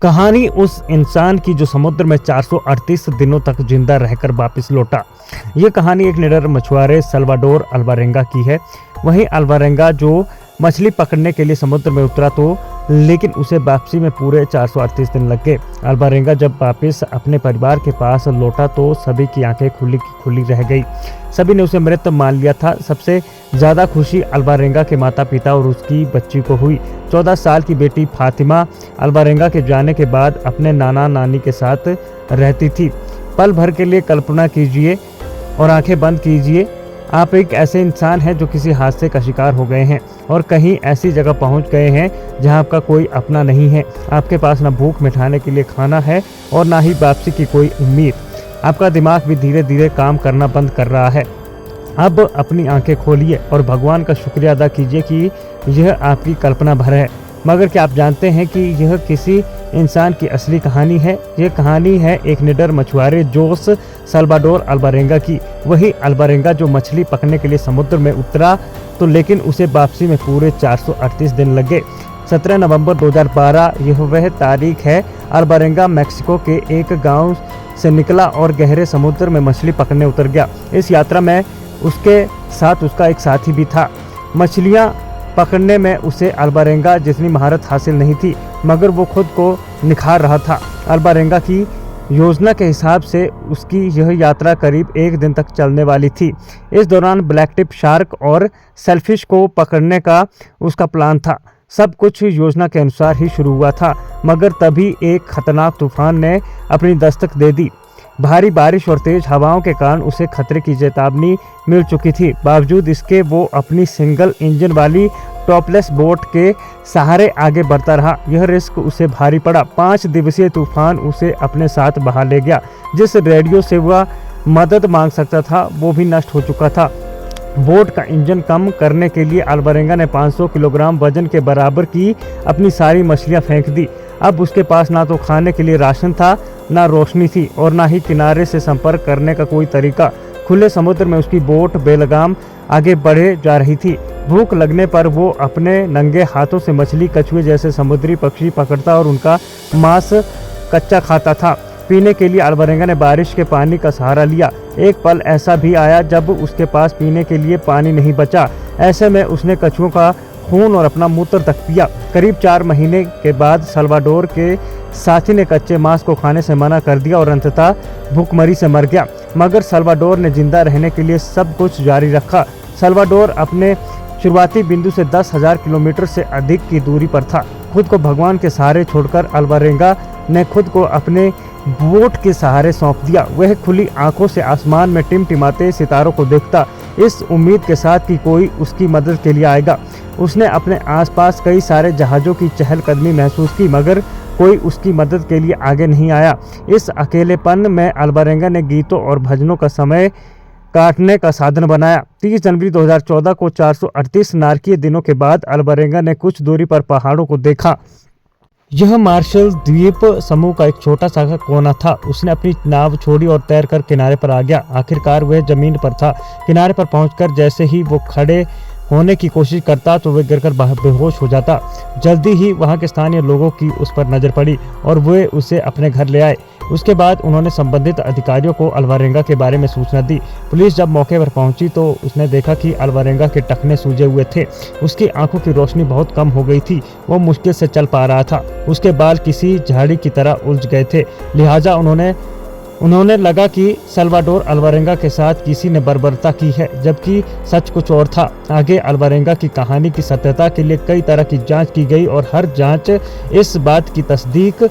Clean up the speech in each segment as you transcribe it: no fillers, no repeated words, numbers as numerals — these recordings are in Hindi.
कहानी उस इंसान की जो समुद्र में 438 दिनों तक जिंदा रहकर वापस लौटा। ये कहानी एक निडर मछुआरे सल्वाडोर अल्वारेंगा की है। वहीं अल्वारेंगा जो मछली पकड़ने के लिए समुद्र में उतरा तो लेकिन उसे वापसी में पूरे 438 दिन लग गए। अल्वारेंगा जब वापस अपने परिवार के पास लौटा तो सभी की आंखें खुली की खुली रह गई। सभी ने उसे मृत मान लिया था। सबसे ज़्यादा खुशी अल्वारेंगा के माता पिता और उसकी बच्ची को हुई। 14 साल की बेटी फातिमा अल्वारेंगा के जाने के बाद अपने नाना नानी के साथ रहती थी। पल भर के लिए कल्पना कीजिए और आंखें बंद कीजिए, आप एक ऐसे इंसान हैं जो किसी हादसे का शिकार हो गए हैं और कहीं ऐसी जगह पहुंच गए हैं जहां आपका कोई अपना नहीं है। आपके पास ना भूख मिटाने के लिए खाना है और ना ही वापसी की कोई उम्मीद। आपका दिमाग भी धीरे धीरे काम करना बंद कर रहा है। अब अपनी आंखें खोलिए और भगवान का शुक्रिया अदा कीजिए कि यह आपकी कल्पना भर है। मगर क्या आप जानते हैं कि यह किसी इंसान की असली कहानी है? यह कहानी है एक निडर मछुआरे जोस सल्वाडोर अल्वारेंगा की। वही अल्वारेंगा जो मछली पकड़ने के लिए समुद्र में उतरा तो लेकिन उसे वापसी में पूरे 438 दिन लगे। 17 नवंबर 2012 यह वह तारीख है। अल्वारेंगा मैक्सिको के एक गांव से निकला और गहरे समुद्र में मछली पकड़ने उतर गया। इस यात्रा में उसके साथ उसका एक साथी भी था। मछलियां पकड़ने में उसे अल्वारेंगा जितनी महारत हासिल नहीं थी, मगर वो खुद को निखार रहा था। अल्वारेंगा की योजना के हिसाब से उसकी यह यात्रा करीब 1 दिन तक चलने वाली थी। इस दौरान ब्लैक टिप शार्क और सेलफिश को पकड़ने का उसका प्लान था। सब कुछ योजना के अनुसार ही शुरू हुआ था, मगर तभी एक खतरनाक तूफान ने अपनी दस्तक दे दी। भारी बारिश और तेज हवाओं के कारण उसे खतरे की चेतावनी मिल चुकी थी। बावजूद इसके वो अपनी सिंगल इंजन वाली टॉपलेस बोट के सहारे आगे बढ़ता रहा। यह रिस्क उसे भारी पड़ा। 5 दिवसीय तूफान उसे अपने साथ बहा ले गया। जिस रेडियो से वह मदद मांग सकता था वो भी नष्ट हो चुका था। बोट का इंजन कम करने के लिए अल्वारेंगा ने 500 किलोग्राम वजन के बराबर की अपनी सारी मछलियां फेंक दी। अब उसके पास ना तो खाने के लिए राशन था, ना रोशनी थी और ना ही किनारे से संपर्क करने का कोई तरीका। खुले समुद्र में उसकी बोट बेलगाम आगे बढ़े जा रही थी। भूख लगने पर वो अपने नंगे हाथों से मछली, कछुए जैसे समुद्री पक्षी पकड़ता और उनका मांस कच्चा खाता था। पीने के लिए अल्वारेंगा ने बारिश के पानी का सहारा लिया। एक पल ऐसा भी आया जब उसके पास पीने के लिए पानी नहीं बचा। ऐसे में उसने कछुओं का खून और अपना मूत्र तक पिया। करीब 4 महीने के बाद सल्वाडोर के साथी ने कच्चे मांस को खाने से मना कर दिया और अंततः भूखमरी से मर गया। मगर सल्वाडोर ने जिंदा रहने के लिए सब कुछ जारी रखा। सल्वाडोर अपने शुरुआती बिंदु से 10,000 किलोमीटर से अधिक की दूरी पर था। खुद को भगवान के सहारे छोड़कर अल्वारेंगा ने खुद को अपने बोट के सहारे सौंप दिया। वह खुली आंखों से आसमान में टिमटिमाते सितारों को देखता, इस उम्मीद के साथ कि कोई उसकी मदद के लिए आएगा। उसने अपने आसपास कई सारे जहाज़ों की चहलकदमी महसूस की, मगर कोई उसकी मदद के लिए आगे नहीं आया। इस अकेलेपन में अल्वारेंगा ने गीतों और भजनों का समय काटने का साधन बनाया। 30 जनवरी 2014 को 438 नारकीय दिनों के बाद अल्वारेंगा ने कुछ दूरी पर पहाड़ों को देखा। यह मार्शल द्वीप समूह का एक छोटा सा कोना था। उसने अपनी नाव छोड़ी और तैरकर किनारे पर आ गया। आखिरकार वह जमीन पर था। किनारे पर पहुंचकर जैसे ही वो खड़े होने की कोशिश करता तो वह गिरकर बेहोश हो जाता। जल्दी ही वहां के स्थानीय लोगों की उस पर नजर पड़ी और वे उसे अपने घर ले आए। उसके बाद उन्होंने संबंधित अधिकारियों को अल्वारेंगा के बारे में सूचना दी। पुलिस जब मौके पर पहुंची तो उसने देखा कि अल्वारेंगा के टखने सूजे हुए थे। उसकी आंखों की रोशनी बहुत कम हो गई थी। वो मुश्किल से चल पा रहा था। उसके बाल किसी झाड़ी की तरह उलझ गए थे। लिहाजा उन्होंने लगा कि सल्वाडोर अल्वारेंगा के साथ किसी ने बर्बरता की है, जबकि सच कुछ और था। आगे अल्वारेंगा की कहानी की सत्यता के लिए कई तरह की जांच की गई और हर जांच इस बात की तस्दीक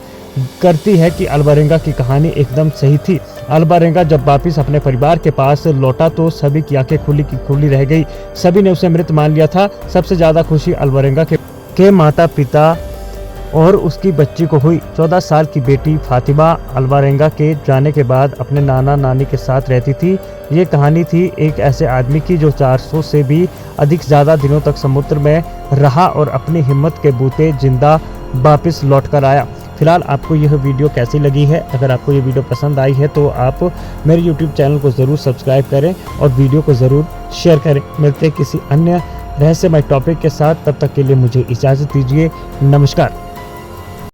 करती है कि अल्वारेंगा की कहानी एकदम सही थी। अल्वारेंगा जब वापस अपने परिवार के पास लौटा तो सभी की आंखें खुली की खुली रह गई। सभी ने उसे मृत मान लिया था। सबसे ज़्यादा खुशी अल्वारेंगा के माता पिता और उसकी बच्ची को हुई। 14 साल की बेटी फातिमा अल्वारेंगा के जाने के बाद अपने नाना नानी के साथ रहती थी। ये कहानी थी एक ऐसे आदमी की जो 400 से भी अधिक ज़्यादा दिनों तक समुद्र में रहा और अपनी हिम्मत के बूते जिंदा वापस लौट कर आया। फिलहाल आपको यह वीडियो कैसी लगी है? अगर आपको ये वीडियो पसंद आई है तो आप मेरे YouTube चैनल को ज़रूर सब्सक्राइब करें और वीडियो को ज़रूर शेयर करें। मिलते हैं किसी अन्य रहस्यमय टॉपिक के साथ। तब तक के लिए मुझे इजाज़त दीजिए। नमस्कार।